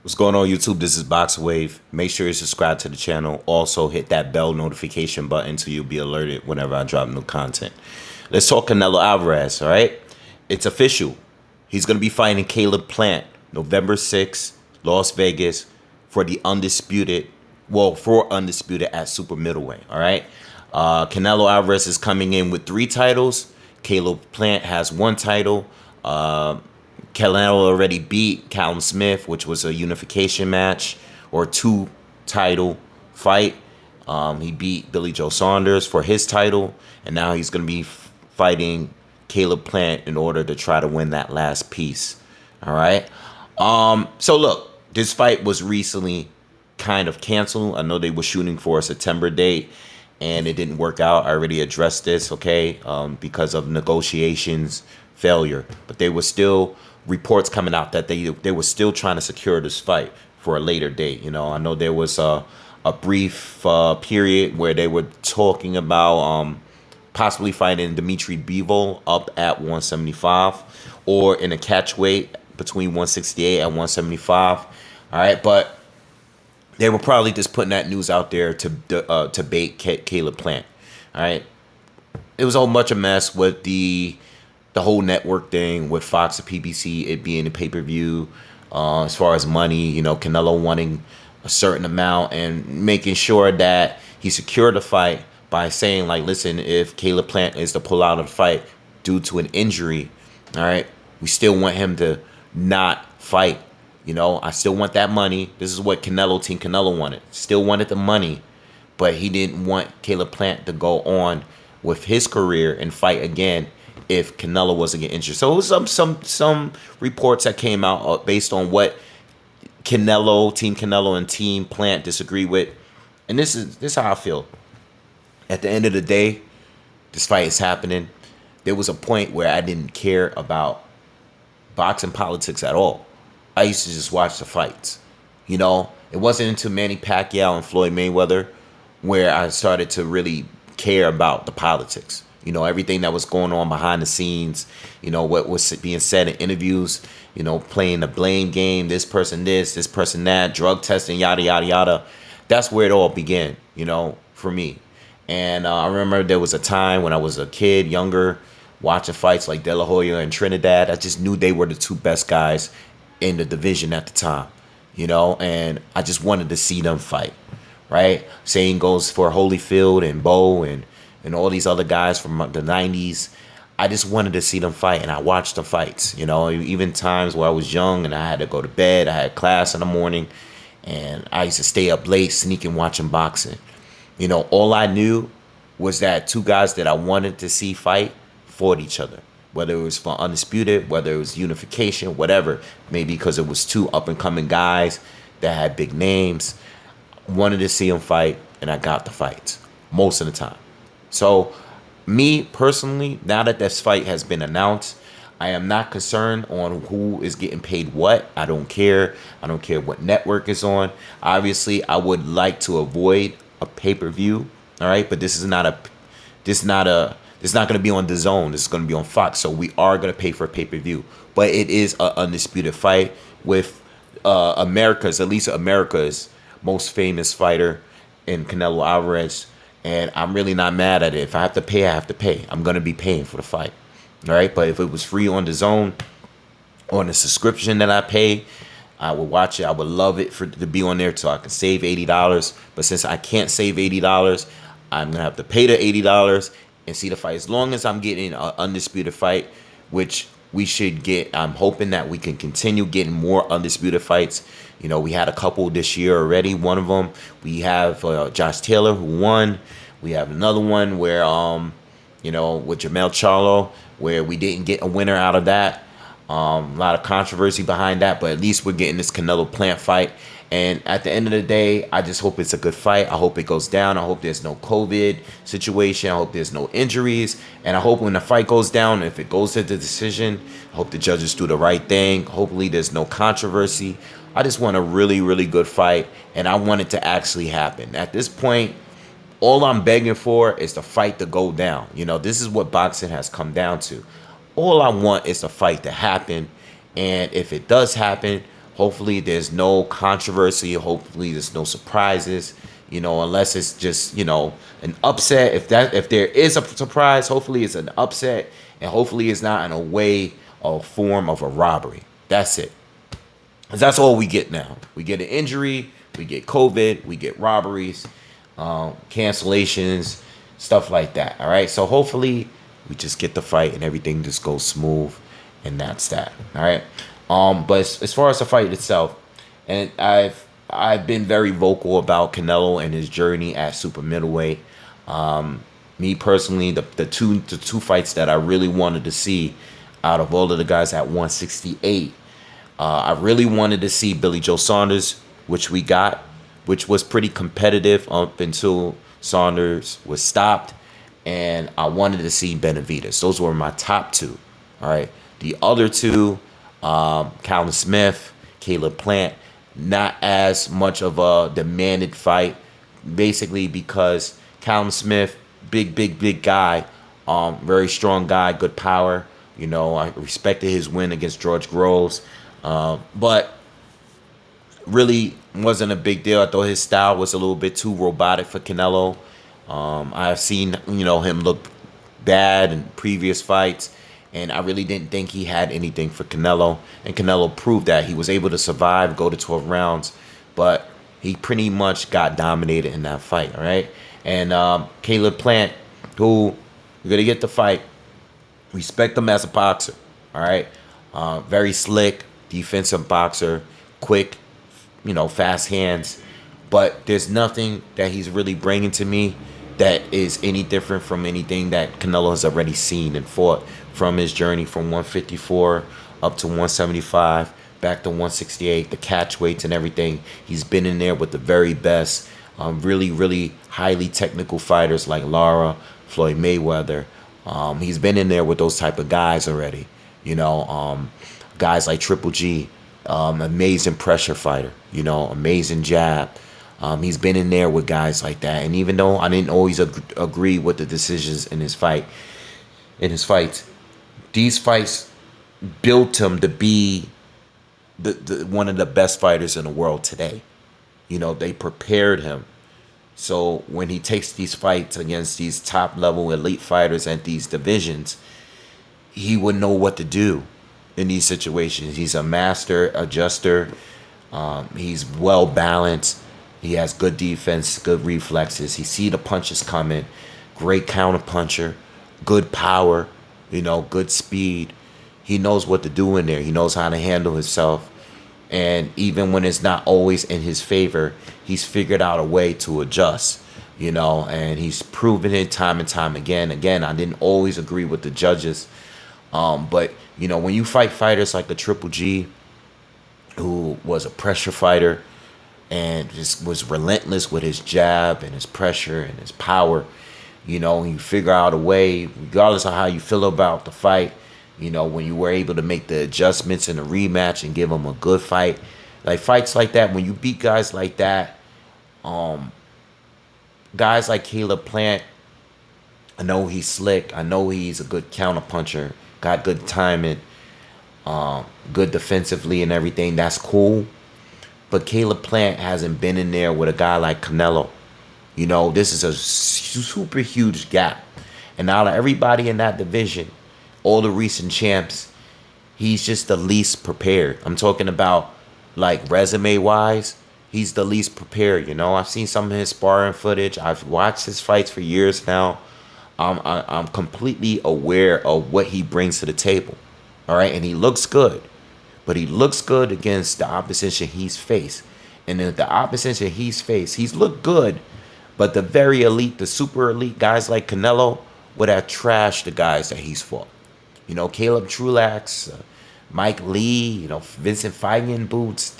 What's going on, YouTube? This is BoxingWave. Make sure you subscribe to the channel. Also, hit that bell notification button so you'll be alerted whenever I drop new content. Let's talk Canelo Alvarez, all right? It's official. He's going to be fighting Caleb Plant November 6th, Las Vegas, for the Undisputed, for Undisputed at super middleweight, all right? Canelo Alvarez is coming in with 3 titles. Caleb Plant has 1 title. Canelo already beat Callum Smith, which was a unification match or 2 title fight. He beat Billy Joe Saunders for his title, and now he's going to be fighting Caleb Plant in order to try to win that last piece. All right. So look, this fight was recently kind of canceled. I know they were shooting for a September date, and it didn't work out. I already addressed this, okay, because of negotiations failure. But there was still reports coming out that they were still trying to secure this fight for a later date. You know, I know there was a brief period where they were talking about possibly fighting Dimitri Bivol up at 175 or in a catch weight between 168 and 175. All right, but they were probably just putting that news out there to bait Caleb Plant. All right, it was a whole bunch of mess with the whole network thing with Fox and PBC, it being a pay-per-view, as far as money, you know, Canelo wanting a certain amount and making sure that he secured the fight by saying, like, listen, if Caleb Plant is to pull out of the fight due to an injury, all right, we still want him to not fight. You know, I still want that money. This is what Team Canelo wanted. Still wanted the money, but he didn't want Caleb Plant to go on with his career and fight again if Canelo wasn't getting injured. So it was some reports that came out based on what Team Canelo and Team Plant disagree with. And this is how I feel. At the end of the day, this fight is happening. There was a point where I didn't care about boxing politics at all. I used to just watch the fights. You know, it wasn't until Manny Pacquiao and Floyd Mayweather where I started to really care about the politics. You know, everything that was going on behind the scenes, you know, what was being said in interviews, you know, playing the blame game, this person that, drug testing, yada, yada, yada. That's where it all began, you know, for me. And I remember there was a time when I was a kid, younger, watching fights like De La Hoya and Trinidad. I just knew they were the 2 best guys in the division at the time, you know, and I just wanted to see them fight, right? Same goes for Holyfield and Bo and all these other guys from the 90s. I just wanted to see them fight, and I watched the fights, you know, even times where I was young and I had to go to bed, I had class in the morning, and I used to stay up late sneaking watching boxing. You know, all I knew was that 2 guys that I wanted to see fight fought each other, whether it was for Undisputed, whether it was unification, whatever, maybe because it was 2 up-and-coming guys that had big names. Wanted to see them fight, and I got the fights most of the time. So, me personally, now that this fight has been announced, I am not concerned on who is getting paid what. I don't care. I don't care what network is on. Obviously, I would like to avoid a pay-per-view, all right? But this is not going to be on DAZN. This is going to be on Fox. So we are going to pay for a pay-per-view. But it is an undisputed fight with at least America's most famous fighter in Canelo Alvarez. And I'm really not mad at it. If I have to pay, I have to pay. I'm going to be paying for the fight. All right? But if it was free on DAZN, on the subscription that I pay, I would watch it. I would love it to be on there so I can save $80. But since I can't save $80, I'm going to have to pay the $80 and see the fight. As long as I'm getting an undisputed fight, which we should get, I'm hoping that we can continue getting more undisputed fights. You know, we had a couple this year already. One of them, we have Josh Taylor, who won. We have another one where, you know, with Jamel Charlo, where we didn't get a winner out of that. A lot of controversy behind that, but at least we're getting this Canelo Plant fight. And at the end of the day, I just hope it's a good fight. I hope it goes down. I hope there's no COVID situation. I hope there's no injuries. And I hope when the fight goes down, if it goes to the decision, I hope the judges do the right thing. Hopefully there's no controversy. I just want a really, really good fight, and I want it to actually happen. At this point, all I'm begging for is the fight to go down. You know, this is what boxing has come down to. All I want is the fight to happen, and if it does happen, Hopefully there's no controversy. Hopefully there's no surprises. Unless it's just an upset. If there is a surprise, hopefully it's an upset, and hopefully it's not in a way or form of a robbery. That's it. 'Cause that's all we get now. We get an injury, we get COVID, we get robberies, cancellations, stuff like that. All right. So hopefully we just get the fight and everything just goes smooth, and that's that. All right. But as far as the fight itself, and I've been very vocal about Canelo and his journey at super middleweight. Me personally, the two fights that I really wanted to see out of all of the guys at 168. I really wanted to see Billy Joe Saunders, which we got, which was pretty competitive up until Saunders was stopped. And I wanted to see Benavidez. Those were my top two. All right. The other two, Callum Smith, Caleb Plant, not as much of a demanded fight, basically because Callum Smith, big guy, very strong guy, good power. I respected his win against George Groves. But really wasn't a big deal. I thought his style was a little bit too robotic for Canelo. I've seen, him look bad in previous fights, and I really didn't think he had anything for Canelo. And Canelo proved that. He was able to survive, go to 12 rounds, but he pretty much got dominated in that fight, all right? And Caleb Plant, who you're going to get the fight, respect him as a boxer, all right? Very slick, defensive boxer, quick, fast hands. But there's nothing that he's really bringing to me that is any different from anything that Canelo has already seen and fought from his journey from 154 up to 175, back to 168, the catch weights and everything. He's been in there with the very best, really highly technical fighters like Lara, Floyd Mayweather. He's been in there with those type of guys already. Guys like Triple G, amazing pressure fighter, amazing jab. He's been in there with guys like that. And even though I didn't always agree with the decisions in his fights, these fights built him to be the one of the best fighters in the world today. They prepared him. So when he takes these fights against these top level elite fighters at these divisions, he would know what to do in these situations. He's a master adjuster. He's well balanced. He has good defense, good reflexes. He see the punches coming. Great counter puncher. Good power. Good speed. He knows what to do in there. He knows how to handle himself. And even when it's not always in his favor, he's figured out a way to adjust. And he's proven it time and time again. Again, I didn't always agree with the judges. But, when you fight fighters like a Triple G, who was a pressure fighter and just was relentless with his jab and his pressure and his power, you figure out a way, regardless of how you feel about the fight, when you were able to make the adjustments in the rematch and give him a good fight. Like fights like that, when you beat guys like that, guys like Caleb Plant, I know he's slick. I know he's a good counter puncher, got good timing, good defensively and everything. That's cool. But Caleb Plant hasn't been in there with a guy like Canelo. This is a super huge gap. And out of everybody in that division, all the recent champs, he's just the least prepared. I'm talking about like resume-wise, he's the least prepared. I've seen some of his sparring footage. I've watched his fights for years now. I'm completely aware of what he brings to the table. All right, and he looks good. But he looks good against the opposition he's faced. And then the opposition he's faced, he's looked good. But the very elite, the super elite guys like Canelo would have trashed the guys that he's fought. Caleb Trulax, Mike Lee, Vincent Feigen boots,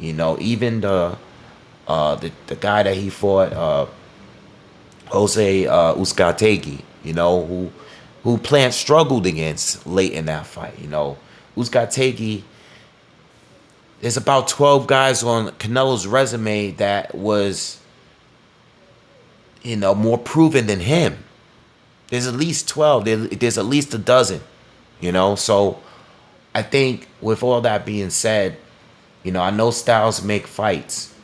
even the guy that he fought, Jose Uzcategui, who Plant struggled against late in that fight. Uzcategui, there's about 12 guys on Canelo's resume that was, more proven than him. There's at least 12. There's at least a dozen, So I think with all that being said, You know, I know styles make fights.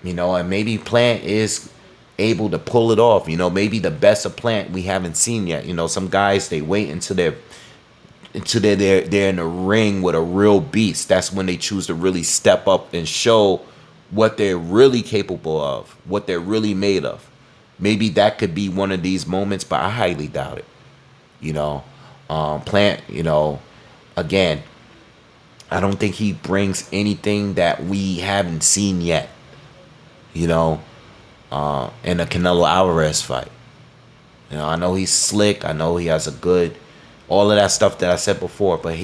You know, and maybe Plant is able to pull it off. You know, maybe the best of Plant we haven't seen yet. You know, some guys they wait until they're in a ring with a real beast. That's when they choose to really step up and show what they're really capable of, what they're really made of. Maybe that could be one of these moments, but I highly doubt it. You know, Plant. You know, again, I don't think he brings anything that we haven't seen yet. You know, in a Canelo Alvarez fight. You know, I know he's slick. I know he has a good, all of that stuff that I said before. But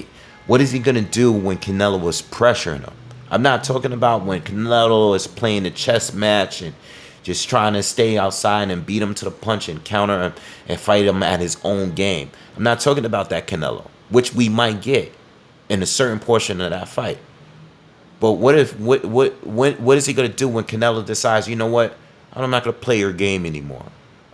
what is he gonna do when Canelo was pressuring him? I'm not talking about when Canelo is playing a chess match and just trying to stay outside and beat him to the punch and counter him and fight him at his own game. I'm not talking about that Canelo, which we might get in a certain portion of that fight. But what is he gonna do when Canelo decides, you know what? I'm not gonna play your game anymore.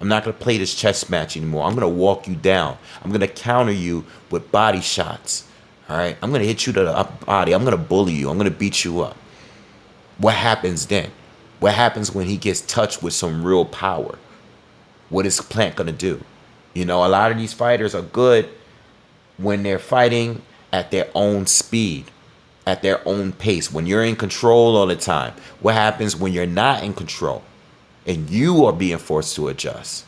I'm not gonna play this chess match anymore. I'm gonna walk you down. I'm gonna counter you with body shots. All right. I'm gonna hit you to the upper body. I'm gonna bully you. I'm gonna beat you up. What happens then? What happens when he gets touched with some real power? What is Plant gonna do? You know, a lot of these fighters are good when they're fighting at their own speed, at their own pace, when you're in control all the time. What happens when you're not in control and you are being forced to adjust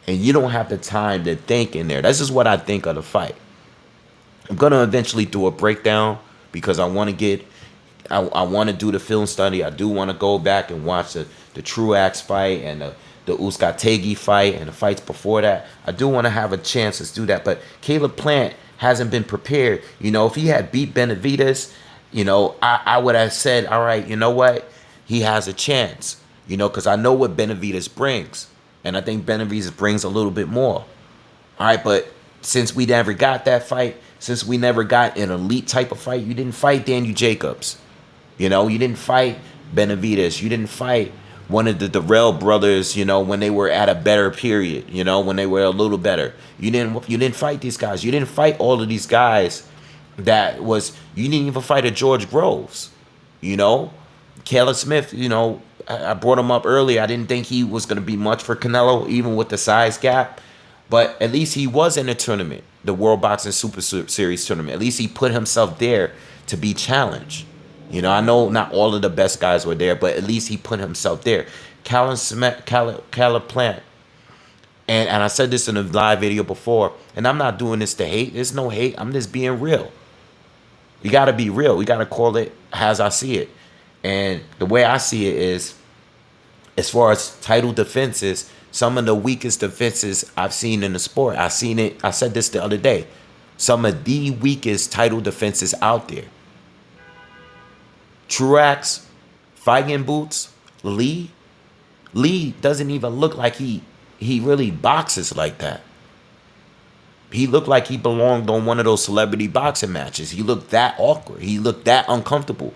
and you don't have the time to think in there? This is what I think of the fight. I'm going to eventually do a breakdown because I want to I want to do the film study. I do want to go back and watch the Truax fight and the Uzcategui fight and the fights before that. I do want to have a chance to do that. But Caleb Plant hasn't been prepared. You know, if he had beat Benavidez, you know, I would have said, all right, you know what? He has a chance, you know, because I know what Benavidez brings. And I think Benavidez brings a little bit more. All right, but since we never got that fight, since we never got an elite type of fight, you didn't fight Daniel Jacobs. You know, you didn't fight Benavidez. You didn't fight one of the Darrell brothers, you know, when they were at a better period, you know, when they were a little better. You didn't fight these guys. You didn't fight all of these guys you didn't even fight a George Groves, you know. Caleb Smith, you know, I brought him up earlier. I didn't think he was going to be much for Canelo, even with the size gap. But at least he was in the tournament, the World Boxing Super Series tournament. At least he put himself there to be challenged. You know, I know not all of the best guys were there, but at least he put himself there. Caleb Plant, and I said this in a live video before, and I'm not doing this to hate. There's no hate. I'm just being real. You got to be real. We got to call it as I see it. And the way I see it is, as far as title defenses, some of the weakest defenses I've seen in the sport. I said this the other day. Some of the weakest title defenses out there. Truax, fighting boots, Lee doesn't even look like he really boxes like that. He looked like he belonged on one of those celebrity boxing matches. He looked that awkward. He looked that uncomfortable.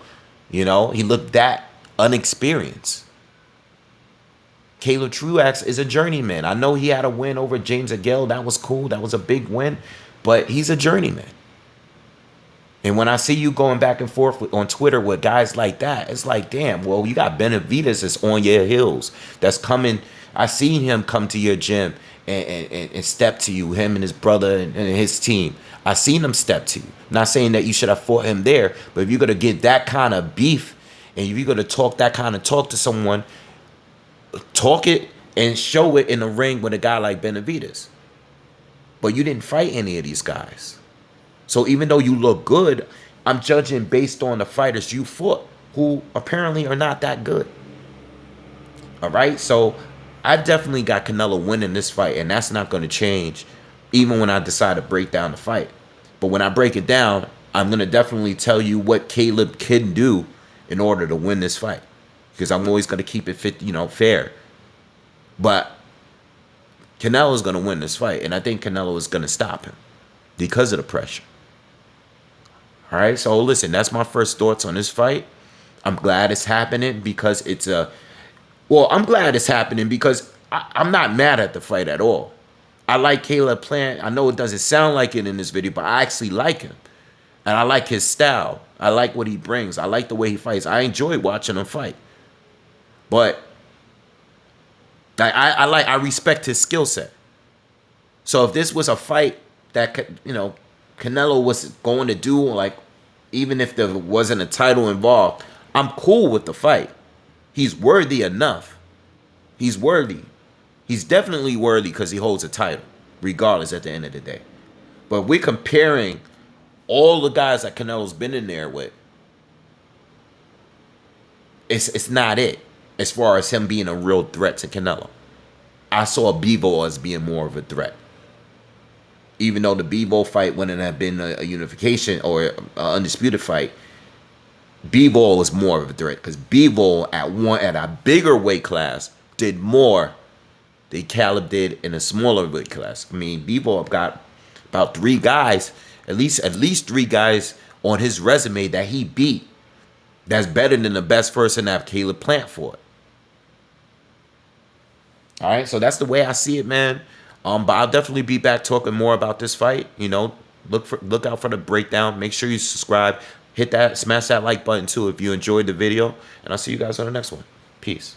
You know, he looked that unexperienced. Caleb Truax is a journeyman. I know he had a win over James Aguil. That was cool. That was a big win. But he's a journeyman. And when I see you going back and forth on Twitter with guys like that, it's like, damn, well, you got Benavidez that's on your heels. That's coming. I seen him come to your gym and step to you, him and his brother and his team. I seen him step to you. I'm not saying that you should have fought him there, but if you're going to get that kind of beef and if you're going to talk that kind of talk to someone, talk it and show it in the ring with a guy like Benavidez. But you didn't fight any of these guys. So even though you look good, I'm judging based on the fighters you fought, who apparently are not that good. All right? So I definitely got Canelo winning this fight, and that's not going to change even when I decide to break down the fight. But when I break it down, I'm going to definitely tell you what Caleb can do in order to win this fight. Because I'm always going to keep it fair. But Canelo's going to win this fight, and I think Canelo is going to stop him because of the pressure. All right, so listen, that's my first thoughts on this fight. I'm glad it's happening because I'm glad it's happening because I'm not mad at the fight at all. I like Caleb Plant. I know it doesn't sound like it in this video, but I actually like him. And I like his style. I like what he brings. I like the way he fights. I enjoy watching him fight. But I respect his skill set. So if this was a fight that Canelo was going to do, like, even if there wasn't a title involved, I'm cool with the fight. He's worthy enough. He's worthy. He's definitely worthy because he holds a title, regardless at the end of the day. But we're comparing all the guys that Canelo's been in there with. It's not it as far as him being a real threat to Canelo. I saw Bivol as being more of a threat. Even though the Bivol fight wouldn't have been a unification or an undisputed fight, Bivol was more of a threat because Bivol at a bigger weight class did more than Caleb did in a smaller weight class. I mean, Bivol got about 3 guys, at least 3 guys on his resume that he beat. That's better than the best person to have Caleb Plant for it. All right, so that's the way I see it, man. But I'll definitely be back talking more about this fight. Look out for the breakdown. Make sure you subscribe. Smash that like button too if you enjoyed the video. And I'll see you guys on the next one. Peace.